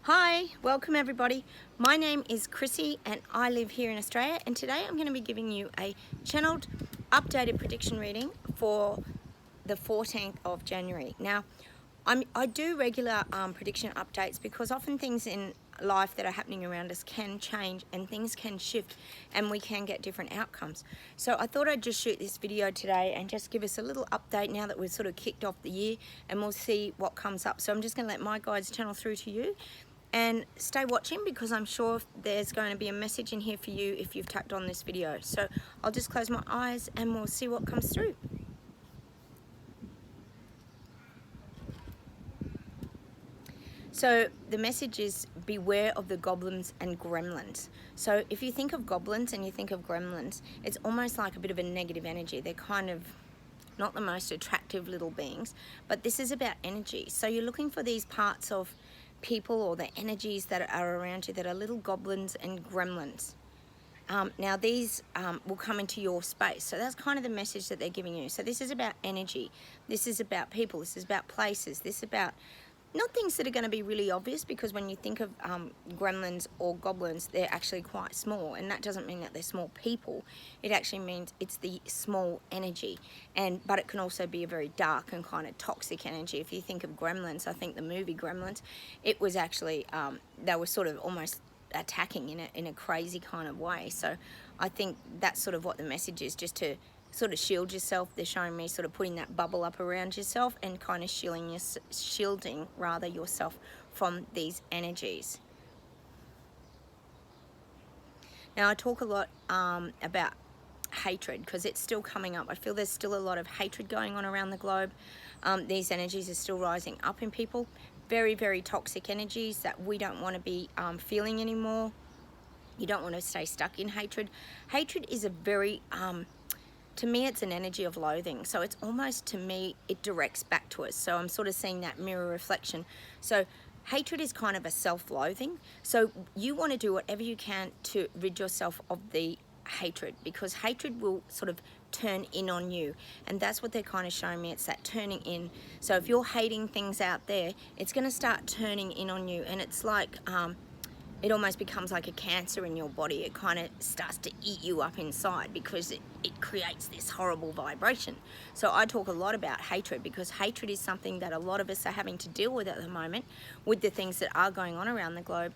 Hi, welcome everybody. My name is Chrissy and I live here in Australia, and today I'm going to be giving you a channeled updated prediction reading for the 14th of January. Now, I do regular prediction updates because often things in life that are happening around us can change and things can shift and we can get different outcomes. So I thought I'd just shoot this video today and just give us a little update now that we've sort of kicked off the year, and we'll see what comes up. So I'm just going to let my guides channel through to you. And stay watching because I'm sure there's going to be a message in here for you if you've tapped on this video. So I'll just close my eyes and we'll see what comes through. So the message is beware of the goblins and gremlins. So if you think of goblins and you think of gremlins, it's almost like a bit of a negative energy. They're kind of not the most attractive little beings, but this is about energy. So you're looking for these parts of people or the energies that are around you that are little goblins and gremlins. Now these will come into your space, so that's kind of the message that they're giving you. So this is about energy, this is about people, this is about places, this is about not things that are going to be really obvious, because when you think of gremlins or goblins, they're actually quite small, and that doesn't mean that they're small people. It actually means it's the small energy, but it can also be a very dark and kind of toxic energy. If you think of Gremlins, I think the movie Gremlins, it was actually they were sort of almost attacking in a crazy kind of way. So I think that's sort of what the message is, just to sort of shield yourself. They're showing me sort of putting that bubble up around yourself and kind of shielding rather yourself from these energies. Now I talk a lot about hatred because it's still coming up. I feel there's still a lot of hatred going on around the globe. These energies are still rising up in people. Very, very toxic energies that we don't want to be feeling anymore. You don't want to stay stuck in hatred. Hatred is a very to me, it's an energy of loathing. So it's almost, to me, it directs back to us. So I'm sort of seeing that mirror reflection. So hatred is kind of a self-loathing. So you want to do whatever you can to rid yourself of the hatred, because hatred will sort of turn in on you. And that's what they're kind of showing me. It's that turning in. So if you're hating things out there, it's going to start turning in on you. And it's like it almost becomes like a cancer in your body. It kind of starts to eat you up inside because it creates this horrible vibration. So I talk a lot about hatred because hatred is something that a lot of us are having to deal with at the moment with the things that are going on around the globe.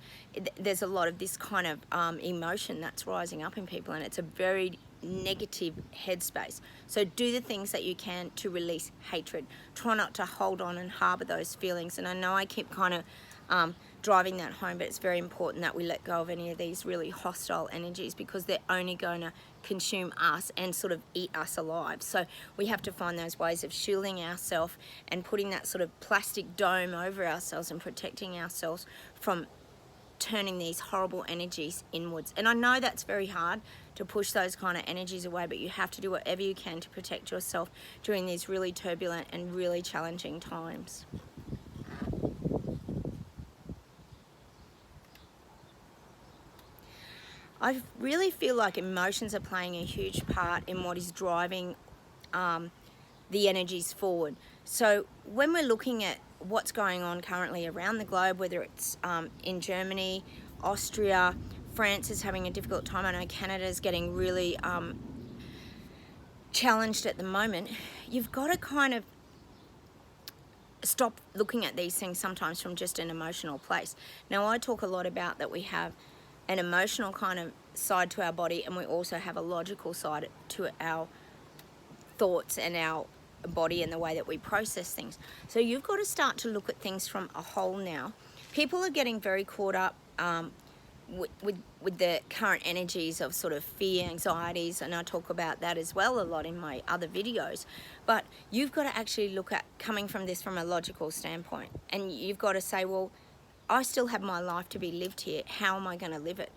There's a lot of this kind of emotion that's rising up in people, and it's a very negative headspace. So do the things that you can to release hatred. Try not to hold on and harbor those feelings. And I know I keep kind of driving that home, but it's very important that we let go of any of these really hostile energies, because they're only going to consume us and sort of eat us alive. So we have to find those ways of shielding ourselves and putting that sort of plastic dome over ourselves and protecting ourselves from turning these horrible energies inwards. And I know that's very hard to push those kind of energies away, but you have to do whatever you can to protect yourself during these really turbulent and really challenging times. I really feel like emotions are playing a huge part in what is driving the energies forward. So when we're looking at what's going on currently around the globe, whether it's in Germany, Austria, France is having a difficult time. I know Canada's getting really challenged at the moment. You've got to kind of stop looking at these things sometimes from just an emotional place. Now I talk a lot about that we have an emotional kind of side to our body, and we also have a logical side to our thoughts and our body and the way that we process things. So you've got to start to look at things from a whole now. People are getting very caught up with the current energies of sort of fear, anxieties, and I talk about that as well a lot in my other videos. But you've got to actually look at coming from this from a logical standpoint, and you've got to say, well, I still have my life to be lived here. How am I going to live it?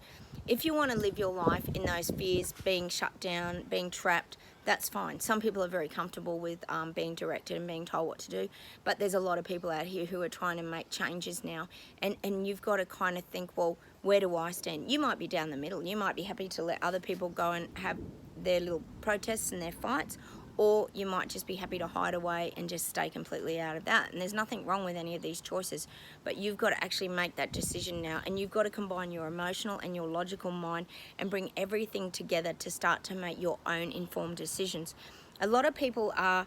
If you want to live your life in those fears, being shut down, being trapped, that's fine. Some people are very comfortable with being directed and being told what to do, but there's a lot of people out here who are trying to make changes now, and you've got to kind of think, well, where do I stand? You might be down the middle. You might be happy to let other people go and have their little protests and their fights, or you might just be happy to hide away and just stay completely out of that. And there's nothing wrong with any of these choices, but you've got to actually make that decision now, and you've got to combine your emotional and your logical mind and bring everything together to start to make your own informed decisions. A lot of people are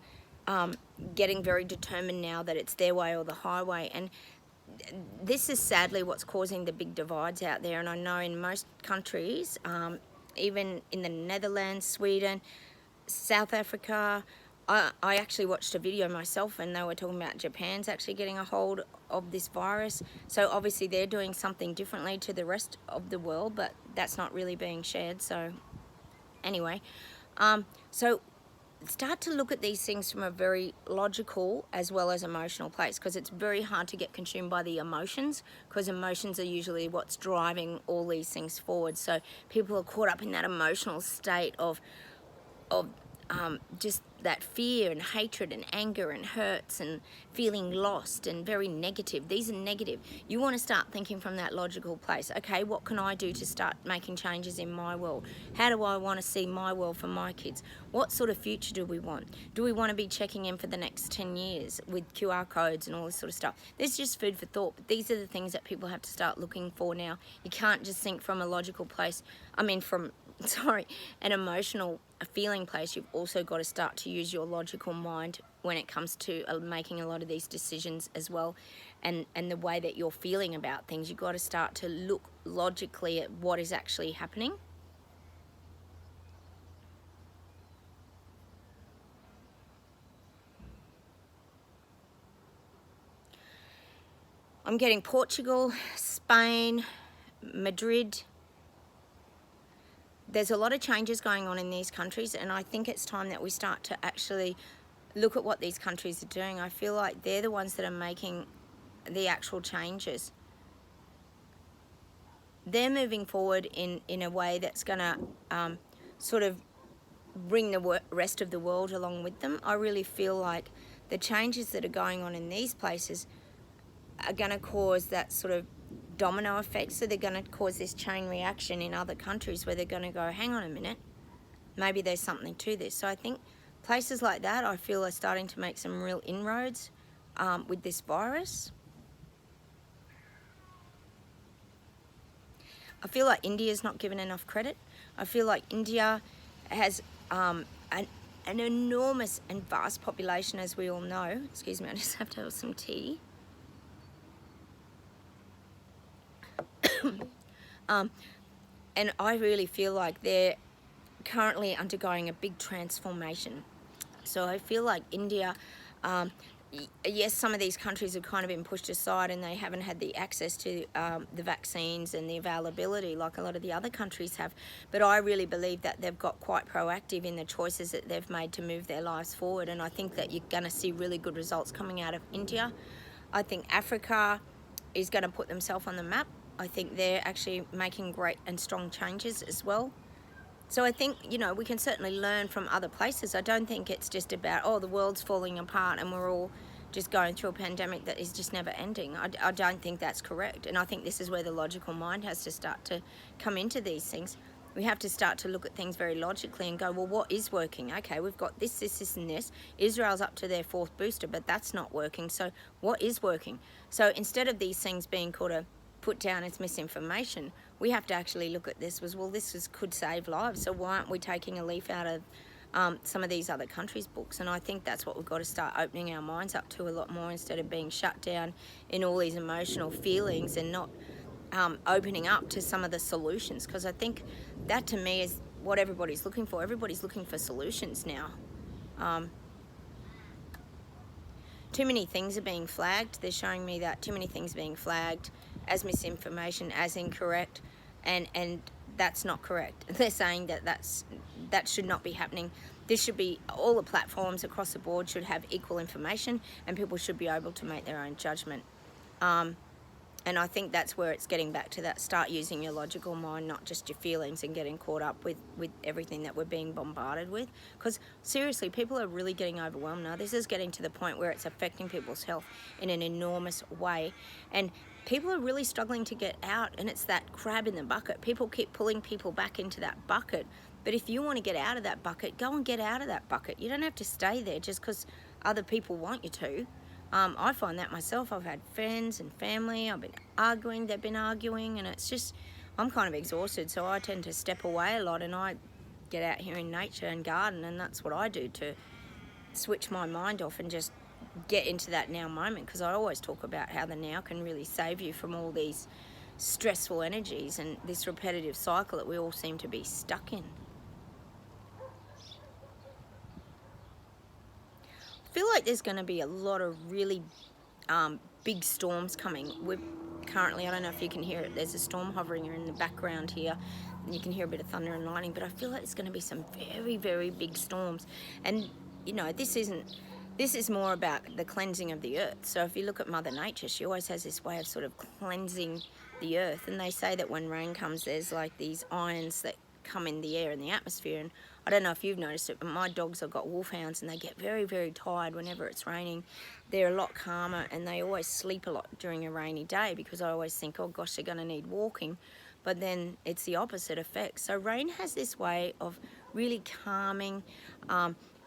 getting very determined now that it's their way or the highway, and this is sadly what's causing the big divides out there. And I know in most countries, even in the Netherlands, Sweden, South Africa, I actually watched a video myself, and they were talking about Japan's actually getting a hold of this virus. So obviously they're doing something differently to the rest of the world, but that's not really being shared. So anyway, so start to look at these things from a very logical as well as emotional place, because it's very hard to get consumed by the emotions, because emotions are usually what's driving all these things forward. So people are caught up in that emotional state of just that fear and hatred and anger and hurts and feeling lost and very negative. These are negative. You want to start thinking from that logical place. Okay, what can I do to start making changes in my world? How do I want to see my world for my kids? What sort of future do we want? Do we want to be checking in for the next 10 years with QR codes and all this sort of stuff? There's just food for thought, but these are the things that people have to start looking for now. You can't just think from a logical place. An emotional feeling place. You've also got to start to use your logical mind when it comes to making a lot of these decisions as well, and the way that you're feeling about things. You've got to start to look logically at what is actually happening. I'm getting Portugal, Spain, Madrid. There's a lot of changes going on in these countries, and I think it's time that we start to actually look at what these countries are doing. I feel like they're the ones that are making the actual changes. They're moving forward in a way that's going to sort of bring the rest of the world along with them. I really feel like the changes that are going on in these places are going to cause that sort of domino effect. So they're going to cause this chain reaction in other countries where they're going to go, hang on a minute, maybe there's something to this. So I think places like that, I feel, are starting to make some real inroads with this virus. I feel like India's not given enough credit. I feel like India has an enormous and vast population, as we all know. Excuse me, I just have to have some tea. And I really feel like they're currently undergoing a big transformation. So I feel like India, yes, some of these countries have kind of been pushed aside and they haven't had the access to the vaccines and the availability like a lot of the other countries have. But I really believe that they've got quite proactive in the choices that they've made to move their lives forward. And I think that you're going to see really good results coming out of India. I think Africa is going to put themselves on the map. I think they're actually making great and strong changes as well. So I think, you know, we can certainly learn from other places. I don't think it's just about, oh, the world's falling apart and we're all just going through a pandemic that is just never ending. I don't think that's correct. And I think this is where the logical mind has to start to come into these things. We have to start to look at things very logically and go, well, what is working? Okay, we've got this, this, this, and this. Israel's up to their 4th booster, but that's not working. So what is working? So instead of these things being called a put down as misinformation, we have to actually look at this as, well, this could save lives, so why aren't we taking a leaf out of some of these other countries' books? And I think that's what we've got to start opening our minds up to a lot more, instead of being shut down in all these emotional feelings and not opening up to some of the solutions, because I think that to me is what everybody's looking for. Everybody's looking for solutions now. Too many things are being flagged. They're showing me that too many things are being flagged as misinformation, as incorrect, and that's not correct. They're saying that that should not be happening. This should be, all the platforms across the board should have equal information, and people should be able to make their own judgment. And I think that's where it's getting back to that. Start using your logical mind, not just your feelings, and getting caught up with everything that we're being bombarded with. Because seriously, people are really getting overwhelmed now. This is getting to the point where it's affecting people's health in an enormous way. And people are really struggling to get out, and it's that crab in the bucket. People keep pulling people back into that bucket But if you want to get out of that bucket, go and get out of that bucket. You don't have to stay there just because other people want you to. I find that myself. I've had friends and family, I've been arguing, they've been arguing, and it's just, I'm kind of exhausted, so I tend to step away a lot, and I get out here in nature and garden, and that's what I do to switch my mind off and just get into that now moment, because I always talk about how the now can really save you from all these stressful energies and this repetitive cycle that we all seem to be stuck in. I feel like there's going to be a lot of really big storms coming. We're currently, I don't know if you can hear it, there's a storm hovering in the background here, and you can hear a bit of thunder and lightning, but I feel like there's going to be some very, very big storms. And you know, this is more about the cleansing of the earth. So if you look at Mother Nature, she always has this way of sort of cleansing the earth, and they say that when rain comes, there's like these ions that come in the air and the atmosphere. And I don't know if you've noticed it, but my dogs have got wolfhounds, and they get very, very tired whenever it's raining. They're a lot calmer, and they always sleep a lot during a rainy day, because I always think, oh gosh, they're going to need walking. But then it's the opposite effect. So rain has this way of really calming.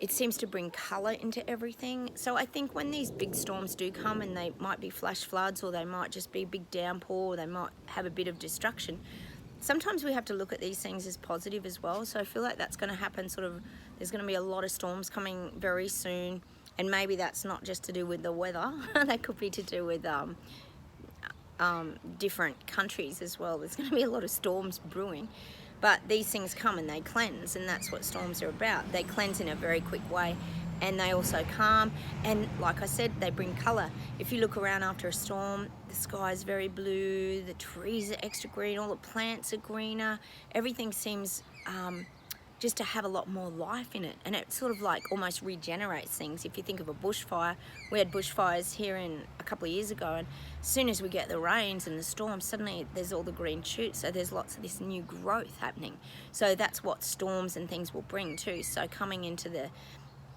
It seems to bring colour into everything. So I think when these big storms do come, and they might be flash floods, or they might just be a big downpour, or they might have a bit of destruction, sometimes we have to look at these things as positive as well. So I feel like that's going to happen sort of, there's going to be a lot of storms coming very soon, and maybe that's not just to do with the weather. That could be to do with different countries as well. There's going to be a lot of storms brewing. But these things come and they cleanse, and that's what storms are about. They cleanse in a very quick way, and they also calm, and like I said, they bring colour. If you look around after a storm, the sky is very blue, the trees are extra green, all the plants are greener, everything seems just to have a lot more life in it, and it sort of like almost regenerates things. If you think of a bushfire, we had bushfires here a couple of years ago, and as soon as we get the rains and the storms, suddenly there's all the green shoots, so there's lots of this new growth happening. So that's what storms and things will bring too. So coming into the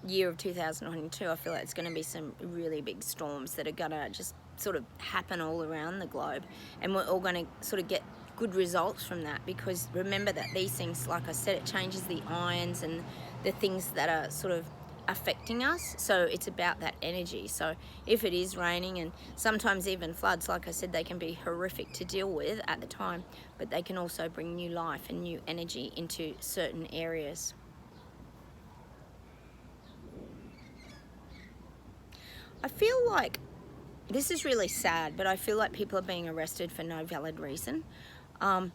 year of 2022, I feel like it's going to be some really big storms that are going to just sort of happen all around the globe, and we're all going to sort of get good results from that, because remember that these things, like I said, it changes the ions and the things that are sort of affecting us. So it's about that energy. So if it is raining, and sometimes even floods, like I said, they can be horrific to deal with at the time, but they can also bring new life and new energy into certain areas. I feel like this is really sad, but I feel like people are being arrested for no valid reason. I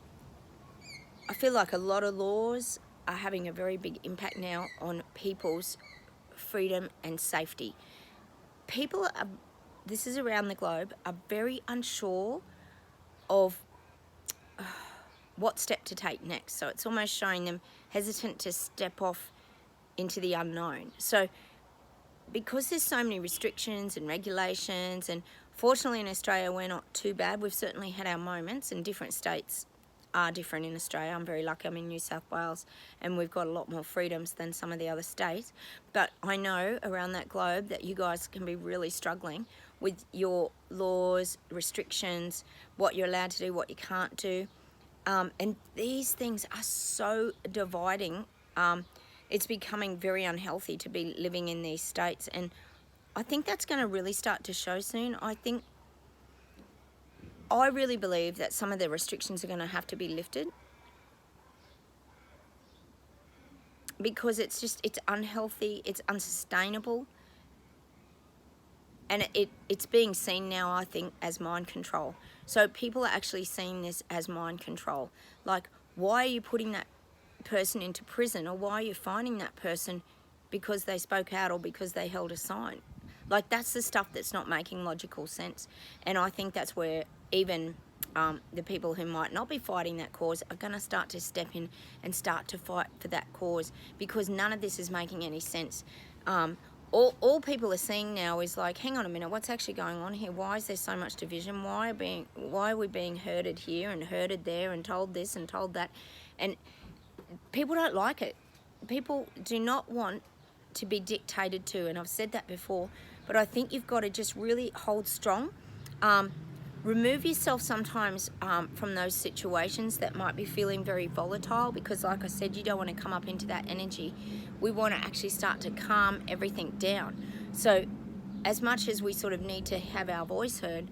feel like a lot of laws are having a very big impact now on people's freedom and safety. People are, this is around the globe, are very unsure of what step to take next. So it's almost showing them hesitant to step off into the unknown. So because there's so many restrictions and regulations, and fortunately in Australia we're not too bad. We've certainly had our moments, and different states are different in Australia. I'm very lucky I'm in New South Wales, and we've got a lot more freedoms than some of the other states. But I know around that globe that you guys can be really struggling with your laws, restrictions, what you're allowed to do, what you can't do. And these things are so dividing. It's becoming very unhealthy to be living in these states, and I think that's going to really start to show soon. I really believe that some of the restrictions are going to have to be lifted, because it's unhealthy, it's unsustainable, and it's being seen now, I think, as mind control. So people are actually seeing this as mind control. Like, why are you putting that person into prison, or why are you finding that person because they spoke out or because they held a sign? Like, that's the stuff that's not making logical sense. And I think that's where even the people who might not be fighting that cause are going to start to step in and start to fight for that cause, because none of this is making any sense. All people are seeing now is like, hang on a minute, what's actually going on here? Why is there so much division? Why are we being herded here and herded there and told this and told that? And people don't like it. People do not want to be dictated to, and I've said that before, but I think you've got to just really hold strong. remove yourself sometimes from those situations that might be feeling very volatile, because like I said, you don't want to come up into that energy. We want to actually start to calm everything down. So as much as we sort of need to have our voice heard,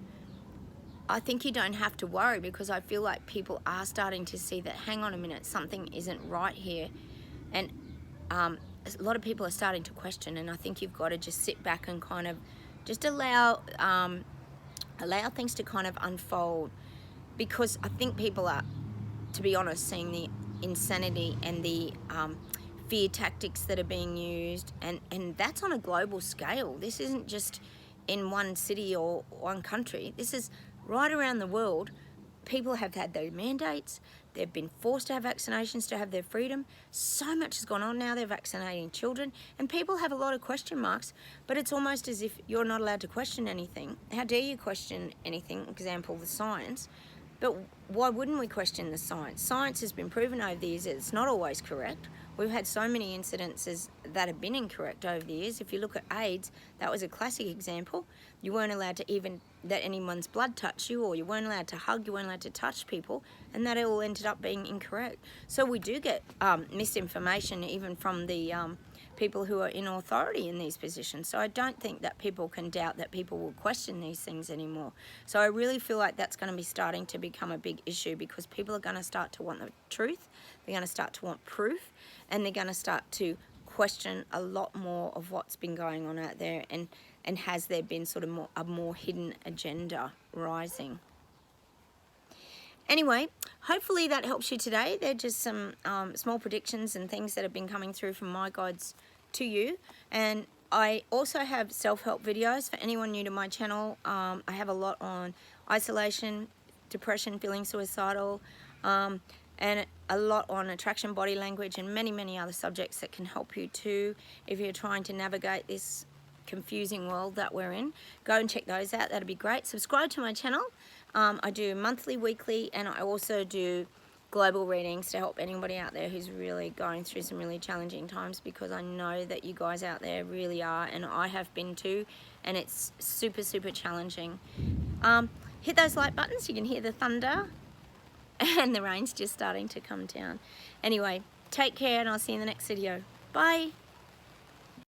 I think you don't have to worry, because I feel like people are starting to see that, hang on a minute, something isn't right here. And a lot of people are starting to question, and I think you've got to just sit back and kind of just allow things to kind of unfold, because I think people are, to be honest, seeing the insanity and the fear tactics that are being used, and that's on a global scale. This isn't just in one city or one country. This is right around the world. People have had their mandates. They've been forced to have vaccinations to have their freedom. So much has gone on now. They're vaccinating children, and people have a lot of question marks, but it's almost as if you're not allowed to question anything. How dare you question anything? Example, the science. But why wouldn't we question the science? Science has been proven over the years that it's not always correct. We've had so many incidences that have been incorrect over the years. If you look at AIDS, that was a classic example. You weren't allowed to even let anyone's blood touch you, or you weren't allowed to hug, you weren't allowed to touch people, and that all ended up being incorrect. So we do get misinformation even from the people who are in authority in these positions. So I don't think that people can doubt that people will question these things anymore. So I really feel like that's going to be starting to become a big issue, because people are going to start to want the truth, they're going to start to want proof, and they're going to start to question a lot more of what's been going on out there, and has there been sort of a more hidden agenda rising. Anyway, hopefully that helps you today. They're just some small predictions and things that have been coming through from my guides to you. And I also have self-help videos for anyone new to my channel. I have a lot on isolation, depression, feeling suicidal, and a lot on attraction, body language, and many, many other subjects that can help you too if you're trying to navigate this confusing world that we're in. Go and check those out. That'd be great. Subscribe to my channel. I do monthly, weekly, and I also do global readings to help anybody out there who's really going through some really challenging times, because I know that you guys out there really are, and I have been too, and it's super, super challenging. Hit those like buttons. You can hear the thunder, and the rain's just starting to come down. Anyway, take care, and I'll see you in the next video. Bye.